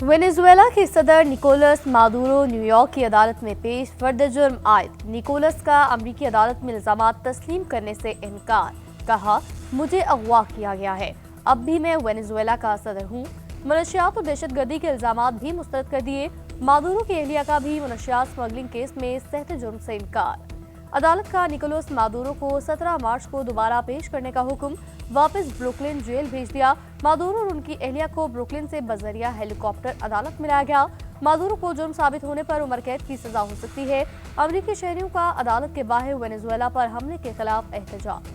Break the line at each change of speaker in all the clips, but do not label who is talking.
Venezuela के सदर Nicolas Maduro New York की अदालत में पेश। फर्द जुर्म आयद निकोलस का अमरीकी अदालत में इल्जाम तस्लीम करने से इनकार। कहा, मुझे अगवा किया गया है, अब भी मैं वेनेजुएला का सदर हूँ। मनशियात और दहशतगर्दी के इल्जाम भी मुस्तरद कर दिए। मादुरो की एहलिया का भी मनशियात स्मगलिंग केस में सख्त जुर्म से इनकार। अदालत का निकोलस मादुरो को 17 मार्च को दोबारा पेश करने का हुक्म। वापस ब्रुकलिन जेल भेज दिया। मादुरो और उनकी एहलिया को ब्रुकलिन से बजरिया हेलीकॉप्टर अदालत में लाया गया। मादुरो को जुर्म साबित होने पर उम्र कैद की सजा हो सकती है। अमरीकी शहरियों का अदालत के बाहर वेनेजुएला पर हमले के खिलाफ एहतजाज।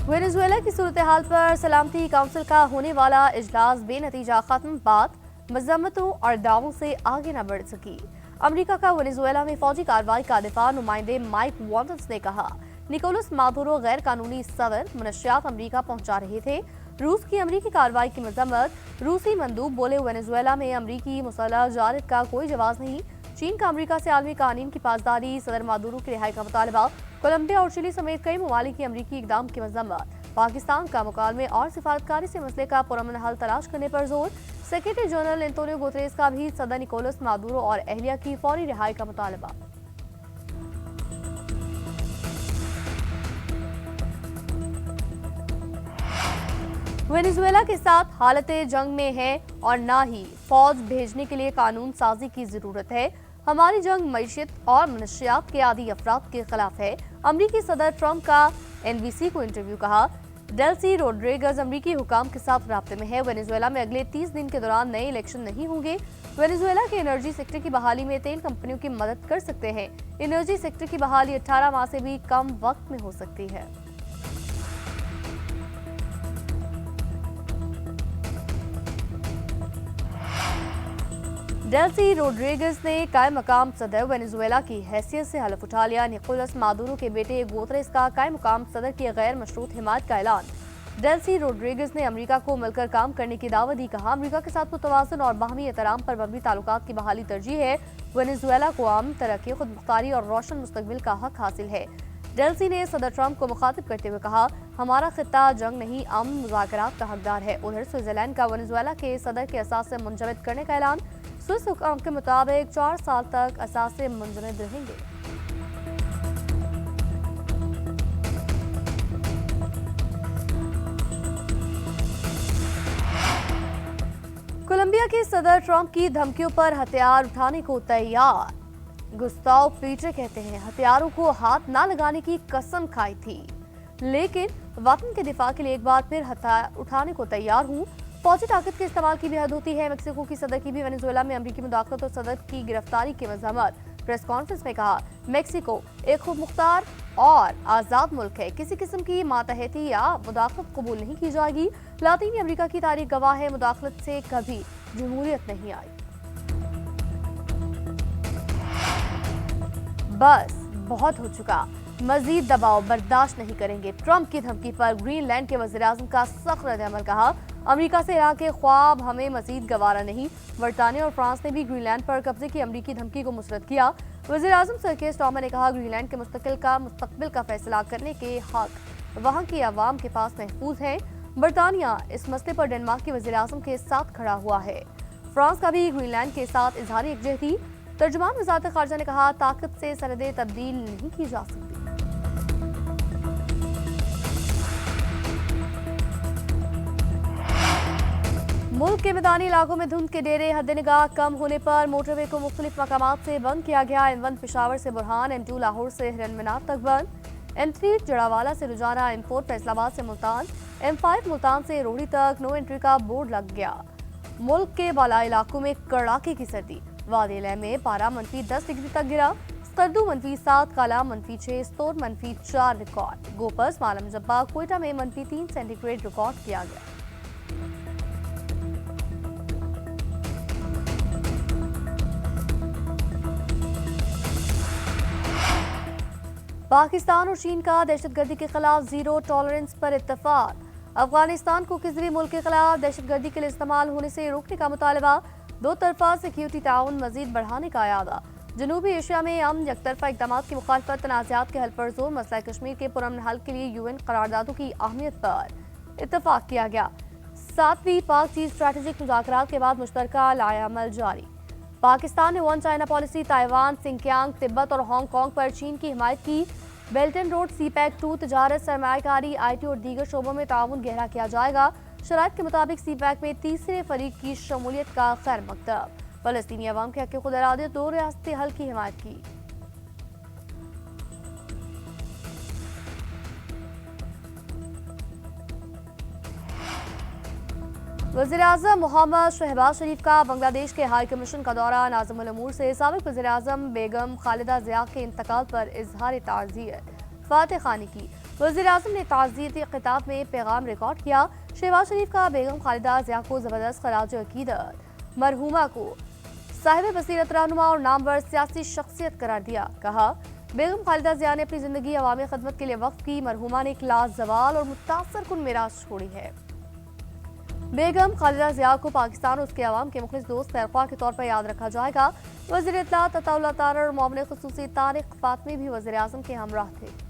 वेनेजुएला की सूरत हाल पर सलामती काउंसिल का होने वाला इजलास बेनतीजा खत्म। बात मजम्मतों और दावों से आगे न बढ़ सकी। अमेरिका का वेनेजुएला में फौजी कार्रवाई का दिफा नुमाइंदे माइक वॉन्स ने कहा, निकोलस मादुरो गैर कानूनी सदर मनशियात अमेरिका पहुंचा रहे थे। रूस की अमेरिकी कार्रवाई की मजम्मत। रूसी मंदूब बोले, वेनेजुएला में अमेरिकी मुसल्लह जारत का कोई जवाब नहीं। चीन का अमेरिका से आलमी कानून की पासदारी, सदर मादुरो की रिहाई का मुतालबा। कोलंबिया और चिली समेत कई ममालिक की अमेरिकी इकदाम की मजम्मत। पाकिस्तान का मुकालमे और सिफारतकारी से मसले का पुरअमन हल तलाश करने पर जोर। सेक्रेटरी जनरल एंटोनियो गुतेरेस का भी सदर निकोलस मादुरो और एहलिया की फौरी रिहाई का मुतालबा। वेनेजुएला के साथ हालत जंग में है और न ही फौज भेजने के लिए कानून साजी की जरूरत है। हमारी जंग मईशत और मनशियात के आदी अफराद के खिलाफ है। अमरीकी सदर ट्रंप का एनबीसी को इंटरव्यू। कहा, डेल्सी रोड्रिगेज अमरीकी हुकाम के साथ राब्ते में है। वेनेजुएला में अगले 30 दिन के दौरान नए इलेक्शन नहीं होंगे। वेनेजुएला के एनर्जी सेक्टर की बहाली में तेल कंपनियों की मदद कर सकते हैं। एनर्जी सेक्टर की बहाली 18 माह से भी कम वक्त में हो सकती है। डेल्सी रोड्रिगेज ने कायम मकाम सदर वेनेजुएला की हैसियत से हलफ उठा लिया। निकोलस मादुरो के बेटे गुतेरेस का कायम मकाम सदर की गैर मशरूत हिमायत का ऐलान। डेल्सी रोड्रिगेज ने अमेरिका को मिलकर काम करने की दावत दी। कहा, अमेरिका के साथ मुतवाज़न और बाहमी एहतराम पर मबनी ताल्लुकात की बहाली तरजीह है। वेनेजुएला को आम तरक्की, खुद मुख्तारी और रोशन मुस्तकबिल का हक हासिल है। डेल्सी ने सदर ट्रंप को मुखातिब करते हुए कहा, हमारा खित्ता जंग नहीं, अमन मुज़ाकरात का हकदार है। उधर स्विट्जरलैंड का वेनेजुएला के सदर के असासे मुंजमद करने का ऐलान। स्विस हुकाम के मुताबिक 4 साल तक असासे मुंजमद रहेंगे। कोलंबिया के सदर ट्रंप की धमकियों पर हथियार उठाने को तैयार। गुस्ताव पीट्रे कहते हैं, हथियारों को हाथ ना लगाने की कसम खाई थी, लेकिन वतन के दिफा के लिए एक बार फिर हथियार उठाने को तैयार हूँ। फौजी ताकत के इस्तेमाल की भी हद होती है। मेक्सिको की सदर की भी वेनेजुएला में अमेरिकी मुदाखलत और सदर की गिरफ्तारी की मजम्मत। प्रेस कॉन्फ्रेंस में कहा, मेक्सिको एक खुद मुख्तार और आज़ाद मुल्क है। किसी किस्म की मातहती या मुदाखलत कबूल नहीं की जाएगी। लातीनी अमेरिका की तारीख गवाह है, मुदाखलत से कभी जमहूरियत नहीं आई। बस बहुत हो चुका, मजीद दबाव बर्दाश्त नहीं करेंगे। ट्रंप की धमकी पर ग्रीनलैंड के वज़ीर-ए-आज़म का सख्त रद्द-ए-अमल। कहा, अमेरिका से इराक के ख्वाब हमें मजीद गवारा नहीं। बरतानिया और फ्रांस ने भी ग्रीनलैंड पर कब्जे की अमेरिकी धमकी को मुस्तरद किया। वज़ीर-ए-आज़म सर कीर स्टारमर ने कहा, ग्रीनलैंड के मुस्तकबिल का फैसला करने के हक वहाँ की आवाम के पास महफूज है। बरतानिया इस मसले पर डेनमार्क के वज़ीर-ए-आज़म के साथ खड़ा हुआ है। फ्रांस का भी ग्रीनलैंड के साथ इजहार यकजहती। तर्जुमान वज़ारत ख़ारिजा ने कहा, ताकत से सरहदें तब्दील नहीं की जा सकती। मुल्क के मैदानी इलाकों में धुंध के डेरे, हद-ए-निगाह कम होने पर मोटरवे को मुख्तलिफ मकामात से बंद किया गया। M1 पेशावर से बुरहान, M2 लाहौर से हिरन मीनार तक बंद। M3 जड़ावाला से रुजाना, M4 फैसलाबाद से मुल्तान, M5 मुल्तान से रोहड़ी तक नो एंट्री का बोर्ड लग गया। मुल्क के बालाई इलाकों में कड़ाके की सर्दी। वादी अल में पारा -10 डिग्री तक गिरा। स्कर्दू -7, काला -6, स्तोर -4 रिकॉर्ड। गोपस, मालम जब्बा, कोयटा में -3 सेंटीग्रेड रिकॉर्ड किया गया। पाकिस्तान और चीन का दहशतगर्दी के खिलाफ जीरो टॉलरेंस पर इत्तफाक। अफगानिस्तान को किसी भी मुल्क के खिलाफ दहशतगर्दी के लिए इस्तेमाल होने से रोकने का मुतालबा। दो तरफा सिक्योरिटी ताउन मजीद बढ़ाने का इरादा। जनूबी एशिया में अमन यकतरफा इकदाम की मुखालफत, तनाज़ात के हल पर जोर, मसला कश्मीर के पुरअमन हल के लिए यूएन करारदादों की अहमियत पर इत्तफाक किया गया। 7वीं पाक चीन स्ट्रैटेजिक मुज़ाकरात के बाद मुश्तरका लाएअमल जारी। पाकिस्तान ने one China policy, Taiwan, Sinkiang, Tibet और हांगकांग पर चीन की हिमायत की। Belt and road, CPEC 2, तजारत, सरमायाकारी, IT और दीगर शोबों में ताउन गहरा किया जाएगा। शराइत के मुताबिक सीपैक में तीसरे फरीक की शमूलियत का खैर मकतब। फलस्तीनी अवाम के हक खुद इरादे, 2 रियासती हल की हिमायत की। वज़ीर-ए-आज़म मोहम्मद शहबाज शरीफ का बांग्लादेश के हाई कमीशन का दौरा, नाज़िमुल उमूर से साबिक़ वज़ीर-ए-आज़म बेगम खालिदा ज़िया के इंतकाल पर इजहार ताज़ियत फातह खानी की। वज़ीर-ए-आज़म ने ताज़ियती खिताब में पैगाम रिकॉर्ड किया। शहबाज शरीफ का बेगम खालिदा ज़िया को ज़बरदस्त खराज अकीदत, मरहूमा को साहिब बसीरत रहनुमा और नामवर सियासी शख्सियत करार दिया। कहा, बेगम खालिदा ज़िया ने अपनी ज़िंदगी अवामी खदमत के लिए वक्फ की। मरहूमा ने एक लाजवाल और मुतासर कुन मीरास छोड़ी है। बेगम खालिदा ज़िया को पाकिस्तान और उसके अवाम के मुखलिस दोस्त खैरख्वाह के तौर पर याद रखा जाएगा। वज़ीर इत्तलात अताउल्लाह तारर और मोमिन खुसूसी तारिक फातमी भी वज़ीर आज़म के हमराह थे।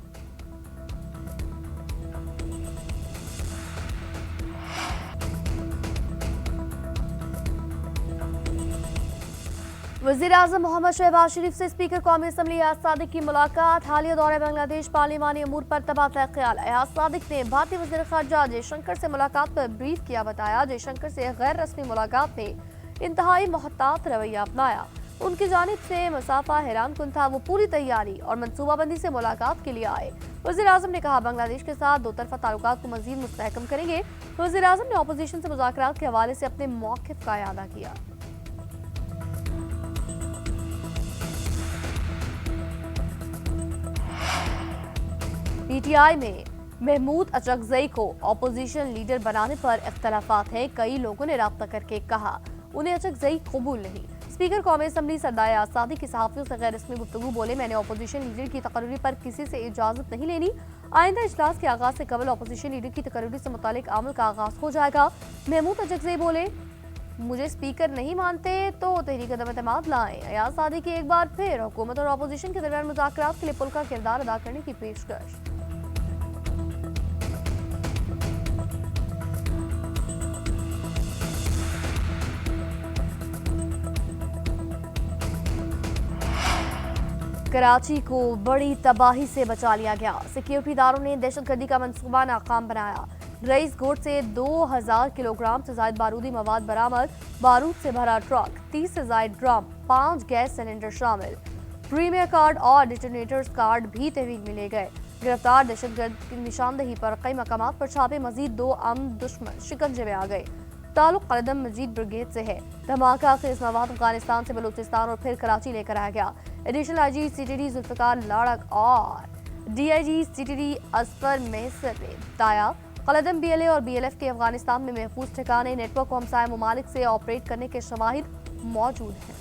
वज़ीर-ए-आज़म मोहम्मद शहबाज शरीफ से स्पीकर कौमी असम्बली एयाज सादिक की मुलाकात। हालिया दौरे बांग्लादेश पार्लिमानी अमूर पर तबादला ख्याल। एयाज सादिक ने भारतीय वज़ीर ख़ारजा जयशंकर से मुलाकात पर ब्रीफ किया। बताया, जयशंकर से गैर रस्मी मुलाकात में इंतहाई मोहतात रवैया अपनाया। उनकी जानिब से मसाफा हैरान कुन था। वो पूरी तैयारी और मनसूबाबंदी से मुलाकात के लिए आए। वज़ीर-ए-आज़म ने कहा, बांग्लादेश के साथ दो तरफा ताल्लुकात को मज़ीद मुस्तहकम करेंगे। वज़ीर-ए-आज़म ने अपोजिशन से मुज़ाकरात के हवाले से अपने मौक़िफ़ का इआदा किया। PTI में महमूद अचकज़ई को अपोजिशन लीडर बनाने पर इख्तलाफात हैं। कई लोगों ने राब्ता करके कहा उन्हें अचकज़ई कबूल नहीं। स्पीकर कौमी असम्बली सरदार एयाज सादिक की सहाफ़ियों से गैर रस्मी गुफ्तगू बोले, मैंने अपोजिशन लीडर की तकर्री पर किसी से इजाज़त नहीं लेनी। आइंदा इजलास के आगाज़ से कबल अपोजिशन लीडर की तकर्री से मुतालिक अमल का आगाज़ हो जाएगा। महमूद अचकज़ई बोले, मुझे स्पीकर नहीं मानते तो तहरीक अदम-ए-एतमाद लाएं। एयाज सादिक की एक बार फिर हुकूमत और अपोजिशन के दरमियान मुज़ाकरात के लिए पुल का किरदार अदा करने की पेशकश। कराची को बड़ी तबाही से बचा लिया गया। सिक्योरिटी इदारों ने दहशतगर्दी का मंसूबा नाकाम बनाया। रईस गोट से 2000 किलोग्राम से ज्यादा बारूदी मवाद बरामद। बारूद से भरा ट्रक, 30 से ज्यादा ड्रम, 5 गैस सिलेंडर शामिल। प्रीमियर कार्ड और डिटोनेटर्स कार्ड भी तहवील में ले गए। गिरफ्तार दहशतगर्द की निशानदही पर कई मकामात पर छापे। मजीद 2 अमन दुश्मन शिकंजे में आ गए। ताल्लुक कलदम मजीद ब्रिगेड से है। धमाका खेज मवाद अफगानिस्तान से बलूचिस्तान और फिर कराची लेकर आया गया। एडिशनल IG CTD जुल्फिकार लाड़क और DIG CTD असफर मेहसर ने बताया, कलदम BLA और BLF के अफगानिस्तान में महफूज ठिकाने नेटवर्क को हमसाया ममालिक से ऑपरेट करने के शवाहिद मौजूद हैं।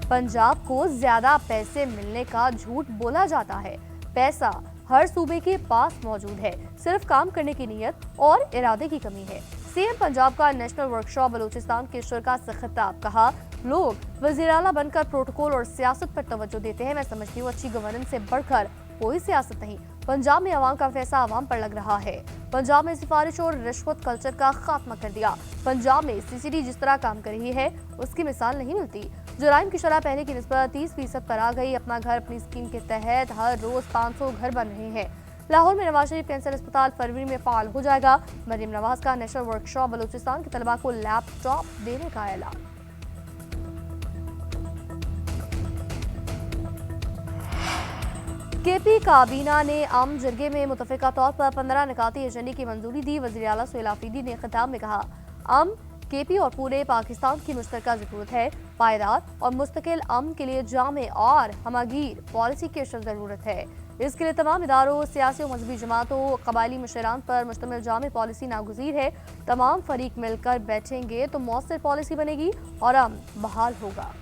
पंजाब को ज्यादा पैसे मिलने का झूठ बोला जाता है। पैसा हर सूबे के पास मौजूद है, सिर्फ काम करने की नीयत और इरादे की कमी है। CM पंजाब का नेशनल वर्कशॉप बलूचिस्तान के शुरा से खिताब। कहा, लोग वज़ीर आला बनकर प्रोटोकॉल और सियासत पर तवज्जो देते हैं। मैं समझती हूँ अच्छी गवर्नेंस से बढ़कर कोई सियासत नहीं। पंजाब में आवाम का पैसा आवाम पर लग रहा है। पंजाब में सिफारिश और रिश्वत कल्चर का खात्मा कर दिया। पंजाब में CCD जिस तरह काम कर रही है उसकी मिसाल नहीं मिलती। जुराइम की शरह पहले की निस्बत 30% पर आ गई। अपना घर अपनी स्कीम के तहत हर रोज 500 घर बन रहे हैं। लाहौर में नवाज शरीफ कैंसर अस्पताल फरवरी में फाल हो जाएगा। मरीम नवाज का नेशनल वर्कशॉप बलूचिस्तान के तलबा को लैपटॉप देने का ऐलान। KP काबीना ने आम जरगे में मुतफ़िका तौर पर 15 निकाती एजेंडे की मंजूरी दी। वज़ीर आला सुहेल आफरीदी ने खिताब में कहा, आम KP और पूरे पाकिस्तान की मुश्तरका ज़रूरत है। पायदार और मुस्तकिल अमन के लिए जामे और हमागीर पॉलिसी की ज़रूरत है। इसके लिए तमाम इदारों, सियासी और मजहबी जमातों, कबायली मुशरान पर मुश्तमिल जामे पॉलिसी नागुज़ीर है। तमाम फरीक मिलकर बैठेंगे तो मौसर पॉलिसी बनेगी और अमन बहाल होगा।